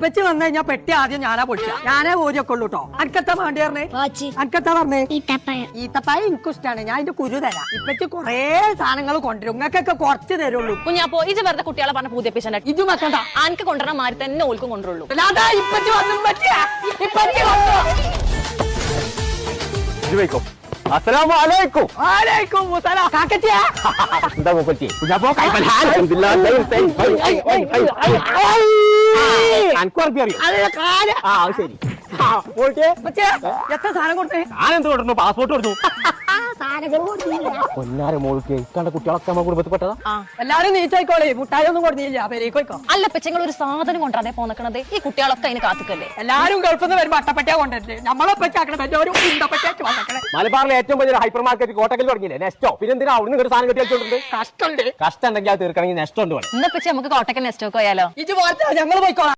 ഇപ്പച്ചി വന്നു കഴിഞ്ഞാൽ പെട്ടി ആദ്യം ഞാനാ പൊളിച്ച ഞാനേ ഓരിയൊക്കെ ഉള്ളൂ കേട്ടോ. അനക്കത്താ വേണ്ടി പറഞ്ഞേ? അനക്കത്താ പറഞ്ഞേ? ഈത്തപ്പായ എനിക്കും ഇഷ്ടമാണ്. ഞാൻ അതിന്റെ കുരു തരാം. ഇപ്പച്ചി കൊറേ സാധനങ്ങൾ കൊണ്ടുവരും. നിങ്ങൾക്കൊക്കെ കുറച്ച് തരുള്ളൂ. കുഞ്ഞാപ്പോ ഇത് വെറുതെ കുട്ടികളെ പറഞ്ഞ പൂതിപ്പിച്ച ഇജു മക്കണ്ട. ആനക്ക് കൊണ്ടുവരണ മാറി തന്നെ ഓൽക്കും കൊണ്ടുള്ളൂ. അതാ ഇപ്പച്ചി വന്നു. ഇപ്പച്ചി വന്നു. അസ്സലാമലൈക്കും. വലൈക്കും മുസലാം. കാക്കച്ചിയാ എന്താ മൂപ്പത്തി കുഞ്ഞാപ്പോ ശരി എത്ര സാധനം കൊടുത്തേ? ഞാനെന്ത് കൊടുത്തു? പാസ്പോർട്ട് കൊടുത്തു. പൊന്നാര മോൾക്ക് ഇക്കാണ്ട കുട്ടികളൊക്കെ നമ്മ കുടുംബത്തിൽപ്പെട്ടതാ. എല്ലാരും നീറ്റായിക്കോളെ. മുട്ടായി ഒന്നും കൊടുത്തില്ല. പെരേക്കോയ്ക്കോ. അല്ല പെച്ചങ്ങൾ ഒരു സാധനം കൊണ്ടാണേ പോന്നക്കണത്. ഈ കുട്ടികളൊക്കെ അതിന് കാത്തിക്കല്ലേ. എല്ലാരും ഗൾഫിൽ നിന്ന് വരുമ്പോ അട്ടപ്പറ്റിയാ കൊണ്ടുവരുന്നത്. നമ്മളെ പറ്റാക്കണ ഒരു ഉണ്ടപ്പറ്റിയാക്കി വന്നേക്കണേ. മലബാറിലെ ഏറ്റവും വലിയ ഹൈപ്പർ മാർക്കറ്റ് കോട്ടക്കൽ തുടങ്ങിയില്ലേ നെസ്റ്റോ. പിന്നെ എന്തിനാ അവിടെ നിന്ന് ഒരു സാധനം കെട്ടി വെച്ചോണ്ട് കഷ്ടമുണ്ട്. കഷ്ടം ഉണ്ടെങ്കിൽ അത് തീർക്കണമെങ്കിൽ നെസ്റ്റോ ഉണ്ട്. ഇന്നപ്പച്ചി നമുക്ക് കോട്ടക്കൽ നെസ്റ്റോക്ക് പോയാലോ? ഇത് പോലത്തെ ഞങ്ങൾ പോയിക്കോളാം.